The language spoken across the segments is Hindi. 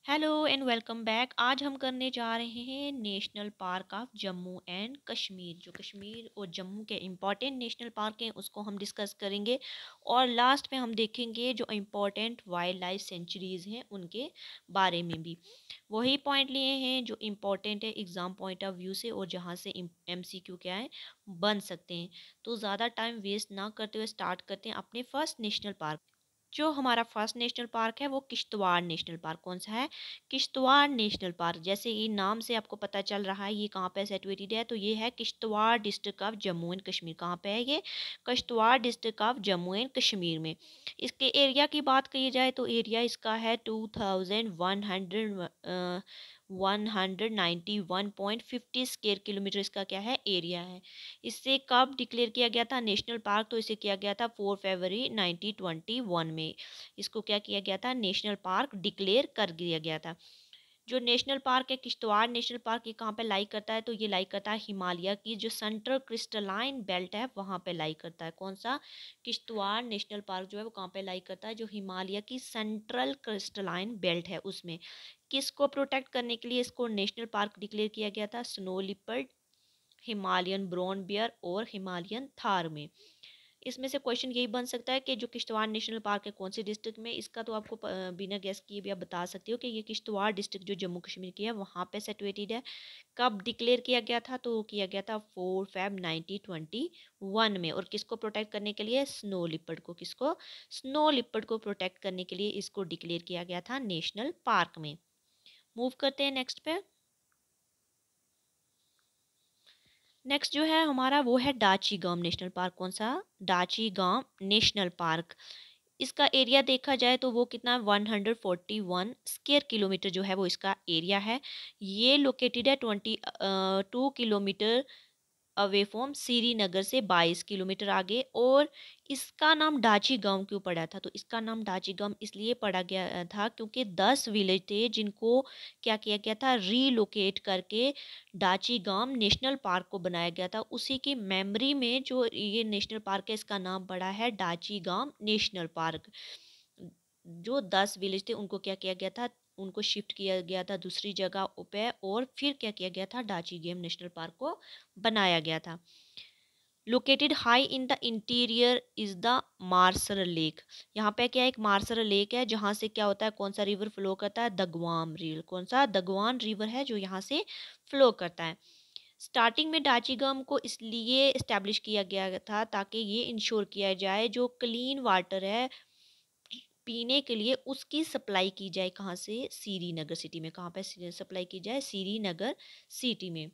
Hello and welcome back. आज हम करने जा रहे हैं national park of Jammu and Kashmir. जो कश्मीर और जम्मू के इम्पॉर्टेंट नेशनल पार्क हैं उसको हम डिस्कस करेंगे और लास्ट में हम देखेंगे जो इम्पॉर्टेंट वाइल्ड लाइफ सेंचुरीज़ हैं उनके बारे में भी। वही पॉइंट लिए हैं जो इम्पॉर्टेंट है एग्ज़ाम पॉइंट ऑफ व्यू से और जहाँ से MCQ क्या है बन सकते हैं। तो ज़्यादा टाइम वेस्ट ना करते हुए स्टार्ट करते हैं अपने फर्स्ट नेशनल पार्क। जो हमारा फर्स्ट नेशनल पार्क है वो किश्तवाड़ नेशनल पार्क। कौन सा है? Kishtwar national park. जैसे ये नाम से आपको पता चल रहा है ये कहाँ पे सिचुएटेड है, तो ये है Kishtwar district of Jammu and Kashmir. कहाँ पे है ये? Kishtwar district of Jammu and Kashmir में। इसके एरिया की बात की जाए तो एरिया इसका है 2191.50 स्क्वायर किलोमीटर इसका क्या है एरिया है। इसे कब डिक्लेयर किया गया था नेशनल पार्क? तो इसे किया गया था 4 फरवरी 1921 में। इसको क्या किया गया था? नेशनल पार्क डिक्लेयर कर दिया गया था। जो नेशनल पार्क है किश्तवाड़ नेशनल पार्क, ये कहाँ पे लाई करता है? तो ये लाई करता है हिमालय की जो सेंट्रल क्रिस्टलाइन बेल्ट है वहाँ पे लाई करता है। कौन सा? किश्तवाड़ नेशनल पार्क जो है वो कहाँ पे लाई करता है? जो हिमालय की सेंट्रल क्रिस्टलाइन बेल्ट है उसमें। किसको प्रोटेक्ट करने के लिए इसको नेशनल पार्क डिक्लेयर किया गया था? Snow leopard, Himalayan brown bear और हिमालयन थार में। इसमें से क्वेश्चन यही बन सकता है कि जो किश्तवाड़ नेशनल पार्क है कौन से डिस्ट्रिक्ट में। इसका तो आपको बिना गेस किए भी आप बता सकते हो कि ये किश्तवाड़ डिस्ट्रिक्ट जो जम्मू कश्मीर की है वहाँ पे सिचुएटेड है। कब डिक्लेयर किया गया था? तो किया गया था 4 फेब 1921 में। और किसको प्रोटेक्ट करने के लिए? स्नो लिपर्ड को। किसको? स्नो लिपर्ड को प्रोटेक्ट करने के लिए इसको डिक्लेयर किया गया था नेशनल पार्क में। मूव करते हैं नेक्स्ट पे। नेक्स्ट जो है हमारा वो है डाची गांव नेशनल पार्क। कौन सा? डाची गांव नेशनल पार्क। इसका एरिया देखा जाए तो वो कितना? 141 स्क्वायर किलोमीटर जो है वो इसका एरिया है। ये लोकेटेड है 22 किलोमीटर अवे फ्रॉम श्रीनगर से 22 किलोमीटर आगे। और इसका नाम डाची गांव क्यों पड़ा था? तो इसका नाम डाची गांव इसलिए पड़ा गया था क्योंकि 10 विलेज थे जिनको क्या किया गया था? रीलोकेट करके डाची गांव नेशनल पार्क को बनाया गया था। उसी की मेमोरी में जो ये नेशनल पार्क है इसका नाम पड़ा है डाची गांव नेशनल पार्क। जो 10 विलेज थे उनको क्या किया गया था? उनको शिफ्ट किया गया था दूसरी जगह पे और फिर क्या किया गया था? डाची गेम नेशनल पार्क को बनाया गया था। Located high in the interior is the Marsar lake. यहाँ पे क्या एक मार्सर लेक है जहाँ से क्या होता है? कौन सा रिवर फ्लो करता है? दगवाम रिवर। कौन सा? दगवान रिवर है जो यहाँ से फ्लो करता है। स्टार्टिंग में डाचीगम को इसलिए इस्टेब्लिश किया गया था ताकि ये इंश्योर किया जाए जो क्लीन वाटर है पीने के लिए उसकी सप्लाई की जाए। कहाँ से? श्रीनगर सिटी में। कहाँ पे सप्लाई की जाए? श्रीनगर सिटी में।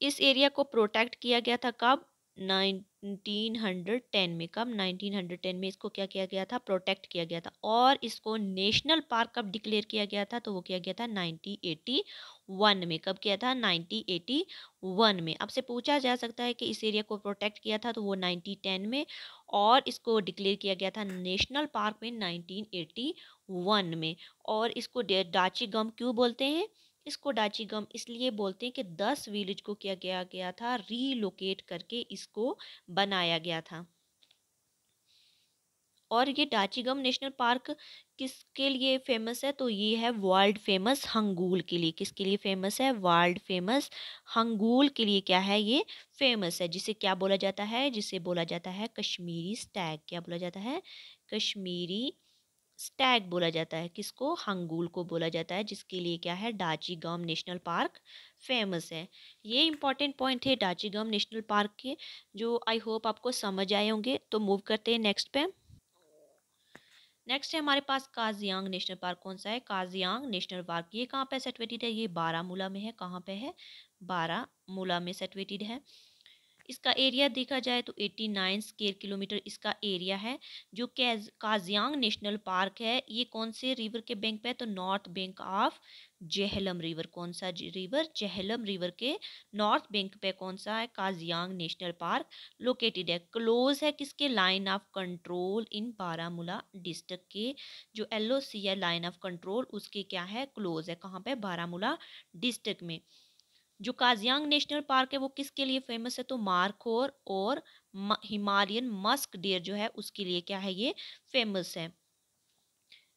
इस एरिया को प्रोटेक्ट किया गया था कब? 1910 में। कब? 1910 में इसको क्या किया गया था? प्रोटेक्ट किया गया था। और इसको नेशनल पार्क कब डिक्लेयर किया गया था? तो वो किया गया था 1981 में। कब किया था? 1981 में। आपसे पूछा जा सकता है कि इस एरिया को प्रोटेक्ट किया था तो वो 1910 में और इसको डिक्लेयर किया गया था नेशनल पार्क में 1981 में। और इसको डाची गम क्यों बोलते हैं? इसको डाची गम इसलिए बोलते हैं कि 10 विलेज को क्या किया गया था? रीलोकेट करके इसको बनाया गया था। और ये डाचीगम नेशनल पार्क किसके लिए फेमस है? तो ये है वर्ल्ड फेमस हंगूल के लिए। किसके लिए फेमस है? वर्ल्ड फेमस हंगूल के लिए क्या है? ये फेमस है। जिसे क्या बोला जाता है? जिसे बोला जाता है कश्मीरी स्टैग। क्या बोला जाता है? कश्मीरी स्टैग बोला जाता है। किसको? हंगूल को बोला जाता है जिसके लिए क्या है? डाचीगम नेशनल पार्क फेमस है। ये इंपॉर्टेंट पॉइंट है डाचीगम नेशनल पार्क के जो आई होप आपको समझ आए होंगे। तो मूव करते हैं नेक्स्ट पे। नेक्स्ट है हमारे पास काजियांग नेशनल पार्क। कौन सा है? काजियांग नेशनल पार्क। ये कहाँ पे सिचुएटेड है? ये बारामूला में है। कहाँ पे है? बारामूला में सिचुएटेड है। इसका एरिया देखा जाए तो 89 स्क्वायर किलोमीटर इसका एरिया है। जो काजियांग नेशनल पार्क है ये कौन से रिवर के बैंक पे है? तो north bank of Jhelum river. कौन सा रिवर? जेहलम रिवर के नॉर्थ बैंक पे कौन सा है? काजियांग नेशनल पार्क लोकेटेड है। क्लोज है किसके? Line of control in Baramulla district के। जो LOC है लाइन ऑफ कंट्रोल उसके क्या है? क्लोज है। कहाँ पे? बारामूला डिस्ट्रिक्ट में। जो काजियांग नेशनल पार्क है वो किसके लिए फेमस है? तो मारखोर और हिमालयन मस्क डियर जो है उसके लिए क्या है? ये फेमस है।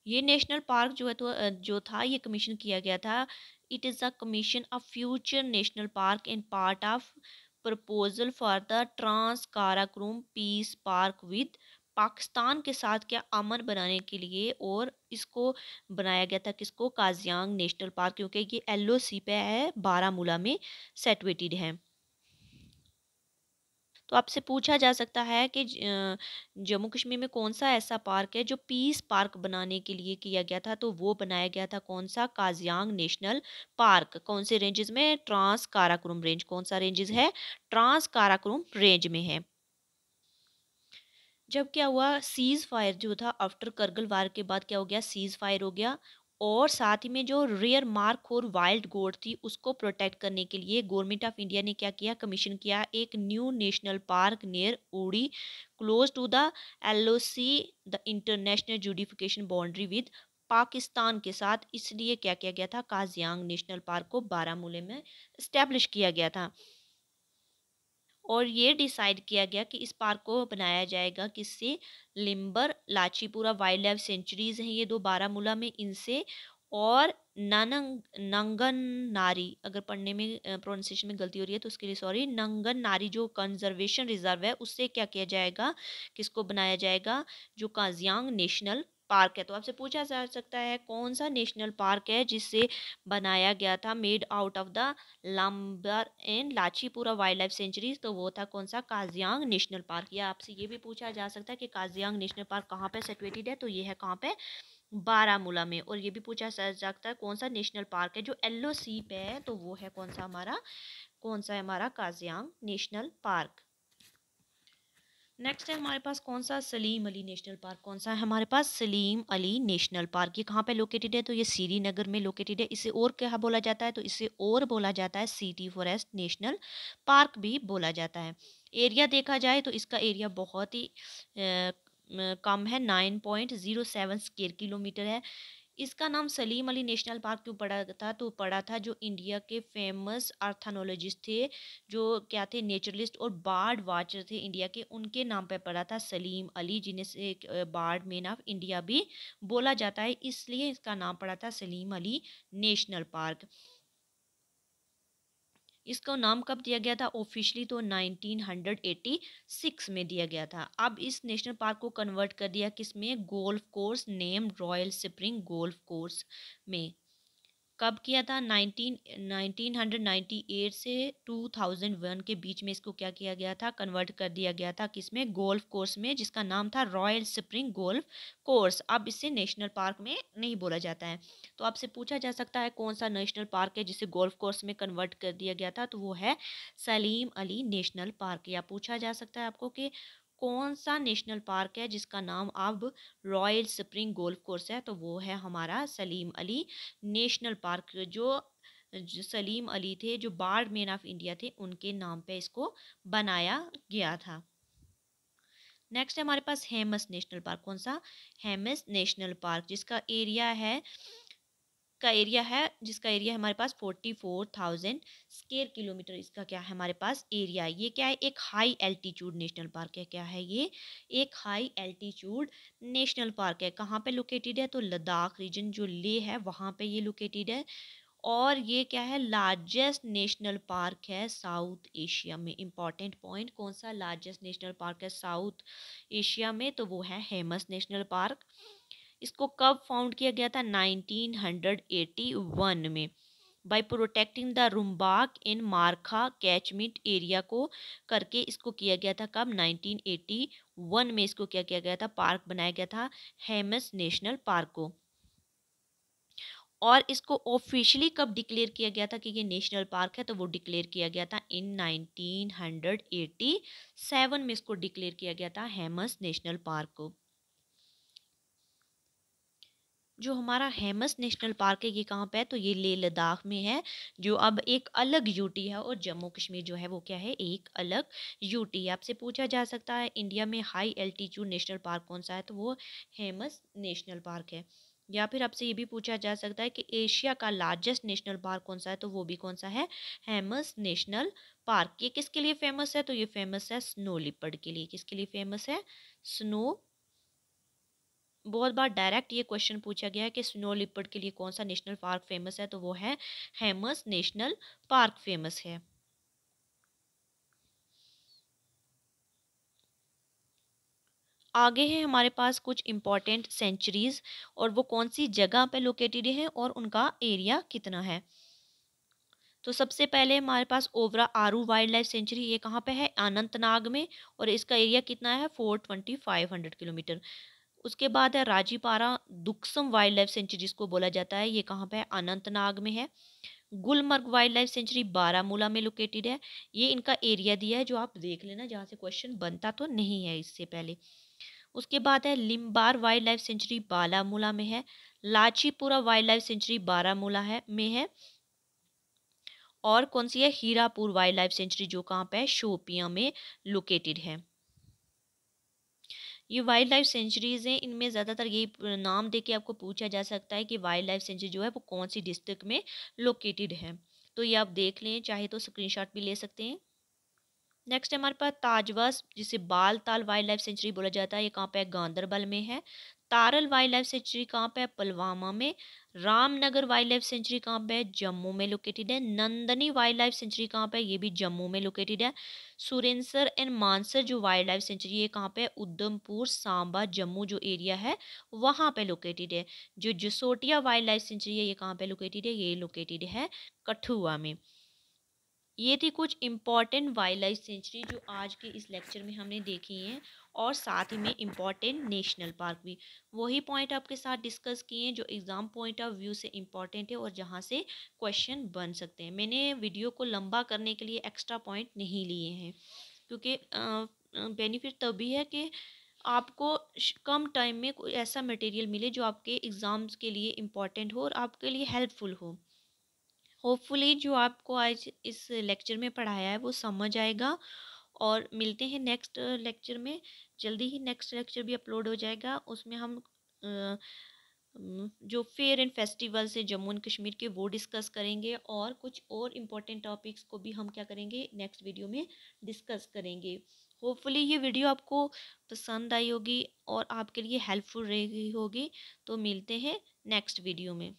ये नेशनल पार्क जो है तो जो था ये कमीशन किया गया था। It is a commission of future national park and part of proposal for the trans Karakoram peace park with Pakistan के साथ क्या अमन बनाने के लिए, और इसको बनाया गया था किसको, काजियांग नेशनल पार्क, क्योंकि ये एलओसी पे है, बारामूला में सिचुएटेड है। तो आपसे पूछा जा सकता है कि जम्मू कश्मीर में कौन सा ऐसा पार्क है जो पीस पार्क बनाने के लिए किया गया था, तो वो बनाया गया था कौन सा, काजियांग नेशनल पार्क। कौन से रेंजेस में, ट्रांस काराकोरम रेंज। कौन सा रेंजेस है, ट्रांस काराकोरम रेंज में है। जब क्या हुआ, सीज फायर जो था आफ्टर करगिल वार के बाद क्या हो गया, सीज फायर हो गया, और साथ ही में जो रेयर मार्क और वाइल्ड गोट थी उसको प्रोटेक्ट करने के लिए गवर्नमेंट ऑफ इंडिया ने क्या किया, कमीशन किया एक new national park near Uri close to the LOC the international judification boundary with Pakistan के साथ। इसलिए क्या किया गया था, काजियांग नेशनल पार्क को बारामूले में इस्टेब्लिश किया गया था। और ये डिसाइड किया गया कि इस पार्क को बनाया जाएगा किससे, limber Lachipora wildlife centuries हैं ये दो बारामूला में, इनसे, और ननंग नंगन नारी, अगर पढ़ने में प्रोनाउंसिएशन में गलती हो रही है तो उसके लिए सॉरी, नंगन नारी जो कंजर्वेशन रिजर्व है उससे क्या किया जाएगा, किसको बनाया जाएगा, जो काजियांग नेशनल पार्क है। तो आपसे पूछा जा सकता है कौन सा नेशनल पार्क है जिससे बनाया गया था, made out of the lumber and Lachipura wildlife sanctuaries, तो वो था कौन सा, काजियांग नेशनल पार्क। या आपसे ये भी पूछा जा सकता है कि काजियांग नेशनल पार्क कहाँ पे सिचुएटेड है, तो ये है कहाँ पे, बारामूला में। और ये भी पूछा जा सकता है कौन सा नेशनल पार्क है जो एलओसी पे है, तो वो है कौन सा हमारा, कौन सा है हमारा, काजियांग नेशनल पार्क। नेक्स्ट है हमारे पास कौन सा, सलीम अली नेशनल पार्क। कौन सा है हमारे पास, सलीम अली नेशनल पार्क। ये कहाँ पे लोकेटेड है, तो ये श्रीनगर में लोकेटेड है। इसे और क्या बोला जाता है, तो इसे और बोला जाता है सिटी फॉरेस्ट नेशनल पार्क भी बोला जाता है। एरिया देखा जाए तो इसका एरिया बहुत ही कम है, 9.07 स्क्वायर किलोमीटर है। इसका नाम सलीम अली नेशनल पार्क क्यों पड़ा था, तो पड़ा था जो इंडिया के फेमस आर्थनोलॉजिस्ट थे, जो क्या थे, नेचुरलिस्ट और बार्ड वाचर थे इंडिया के, उनके नाम पे पड़ा था सलीम अली, जिन्हें से बार्ड मैन ऑफ इंडिया भी बोला जाता है, इसलिए इसका नाम पड़ा था सलीम अली नेशनल पार्क। इसका नाम कब दिया गया था ऑफिशियली, तो 1986 में दिया गया था। अब इस नेशनल पार्क को कन्वर्ट कर दिया किस में, golf course name royal spring golf course में। कब किया था, 1998 से 2001 के बीच में इसको क्या किया गया था, कन्वर्ट कर दिया गया था किसमें, गोल्फ कोर्स में, जिसका नाम था रॉयल स्प्रिंग गोल्फ कोर्स। अब इसे नेशनल पार्क में नहीं बोला जाता है। तो आपसे पूछा जा सकता है कौन सा नेशनल पार्क है जिसे गोल्फ कोर्स में कन्वर्ट कर दिया गया था, तो वो है सलीम अली नेशनल पार्क। या पूछा जा सकता है आपको कि कौन सा नेशनल पार्क है जिसका नाम अब रॉयल स्प्रिंग गोल्फ कोर्स है, तो वो है हमारा सलीम अली नेशनल पार्क। जो सलीम अली थे, जो बार्ड मैन ऑफ इंडिया थे, उनके नाम पे इसको बनाया गया था। नेक्स्ट है हमारे पास हेमस नेशनल पार्क। कौन सा, हेमस नेशनल पार्क, जिसका एरिया है हमारे पास 44,000 स्क्वायर किलोमीटर। इसका क्या है हमारे पास एरिया, ये क्या है, एक हाई एल्टीट्यूड नेशनल पार्क है। क्या है ये, एक हाई एल्टीट्यूड नेशनल पार्क है। कहाँ पे लोकेटेड है, तो लद्दाख रीजन जो ले है वहाँ पे ये लोकेटेड है। और ये क्या है, लार्जेस्ट नेशनल पार्क है साउथ एशिया में। इंपॉर्टेंट पॉइंट, कौन सा लार्जेस्ट नेशनल पार्क है साउथ एशिया में, तो वो है हेमस नेशनल पार्क। इसको कब फाउंड किया गया था, 1981 में, by protecting the Rumbak in Markha catchment area को करके इसको किया गया था। कब, 1981 में इसको क्या किया गया था, पार्क बनाया गया था, हेमस नेशनल पार्क को। और इसको ऑफिशियली कब डिक्लेयर किया गया था कि ये नेशनल पार्क है, तो वो डिक्लेयर किया गया था इन 1987 में इसको डिक्लेयर किया गया था हेमस नेशनल पार्क को। जो हमारा हेमस नेशनल पार्क है ये कहाँ पे है, तो ये लेह लद्दाख में है, जो अब एक अलग यूटी है, और जम्मू कश्मीर जो है वो क्या है, एक अलग यूटी है। आपसे पूछा जा सकता है इंडिया में हाई एल्टीट्यूड नेशनल पार्क कौन सा है, तो वो हेमस नेशनल पार्क है। या फिर आपसे ये भी पूछा जा सकता है कि एशिया का लार्जेस्ट नेशनल पार्क कौन सा है, तो वो भी कौन सा है, हेमस नेशनल पार्क। ये किसके लिए फेमस है, तो ये फेमस है स्नो लिपर्ड के लिए। किसके लिए फेमस है, स्नो बहुत बार डायरेक्ट ये क्वेश्चन पूछा गया है कि स्नो लिपर्ड के लिए कौन सा नेशनल पार्क फेमस है, तो वो है हेमस नेशनल पार्क फेमस है। आगे है हमारे पास कुछ इम्पोर्टेंट सेंचुरीज और वो कौन सी जगह पे लोकेटेड है और उनका एरिया कितना है। तो सबसे पहले हमारे पास ओवरा आरू वाइल्ड लाइफ सेंचुरी, ये कहाँ पे है, अनंतनाग में, और इसका एरिया कितना है 42500 किलोमीटर। उसके बाद है राजीपारा दुक्सम वाइल्ड लाइफ सेंचुरी, जिसको बोला जाता है, ये कहाँ पे है, अनंतनाग में है। Gulmarg wild life sanctuary Baramulla में लोकेटेड है। ये इनका एरिया दिया है, जो आप देख लेना, जहाँ से क्वेश्चन बनता तो नहीं है इससे पहले। उसके बाद है लिम्बार वाइल्ड लाइफ सेंचुरी बारामूला में है। Lachipora wild life sanctuary Baramulla है में है। और कौन सी है, हीरापुर वाइल्ड लाइफ सेंचुरी, जो कहाँ पे है, शोपियां में लोकेटेड है। ये वाइल्ड लाइफ सेंचुरीज हैं, इनमें ज़्यादातर ये नाम देके आपको पूछा जा सकता है कि वाइल्ड लाइफ सेंचुरी जो है वो कौन सी डिस्ट्रिक्ट में लोकेटेड है। तो ये आप देख लें, चाहे तो स्क्रीनशॉट भी ले सकते हैं। नेक्स्ट है हमारे पास ताजवस, जिसे बालताल वाइल्ड लाइफ सेंचुरी बोला जाता है, ये कहाँ पे है, गांधरबल में है। तारल वाइल्ड लाइफ सेंचुरी कहाँ पे है, पुलवामा में। रामनगर वाइल्ड लाइफ सेंचुरी कहाँ पे है, जम्मू में लोकेटेड है। नंदनी वाइल्ड लाइफ सेंचुरी कहाँ पे है, ये भी जम्मू में लोकेटेड है। सुरेंसर एंड मानसर जो वाइल्ड लाइफ सेंचुरी है कहाँ पे है, उधमपुर सांबा जम्मू जो एरिया है वहाँ पे लोकेटेड है। जो जसोटिया वाइल्ड लाइफ सेंचुरी है ये कहाँ पे लोकेटेड है, ये लोकेटेड है कठुआ में। ये थी कुछ इम्पॉर्टेंट वाइल्ड लाइफ सेंचुरी जो आज के इस लेक्चर में हमने देखी हैं, और साथ ही में इम्पॉर्टेंट नेशनल पार्क भी। वही पॉइंट आपके साथ डिस्कस किए हैं जो एग्ज़ाम पॉइंट ऑफ व्यू से इम्पॉर्टेंट है और जहाँ से क्वेश्चन बन सकते हैं। मैंने वीडियो को लंबा करने के लिए एक्स्ट्रा पॉइंट नहीं लिए हैं, क्योंकि बेनिफिट तभी है कि आपको कम टाइम में कोई ऐसा मटेरियल मिले जो आपके एग्ज़ाम्स के लिए इम्पॉर्टेंट हो और आपके लिए हेल्पफुल हो। होपफुली जो आपको आज इस लेक्चर में पढ़ाया है वो समझ आएगा। और मिलते हैं नेक्स्ट लेक्चर में। जल्दी ही नेक्स्ट लेक्चर भी अपलोड हो जाएगा, उसमें हम जो फेयर एंड फेस्टिवल्स है जम्मू एंड कश्मीर के वो डिस्कस करेंगे, और कुछ और इम्पोर्टेंट टॉपिक्स को भी हम क्या करेंगे नेक्स्ट वीडियो में डिस्कस करेंगे। होपफुली ये वीडियो आपको पसंद आई होगी और आपके लिए हेल्पफुल रही होगी। तो मिलते हैं नेक्स्ट वीडियो में।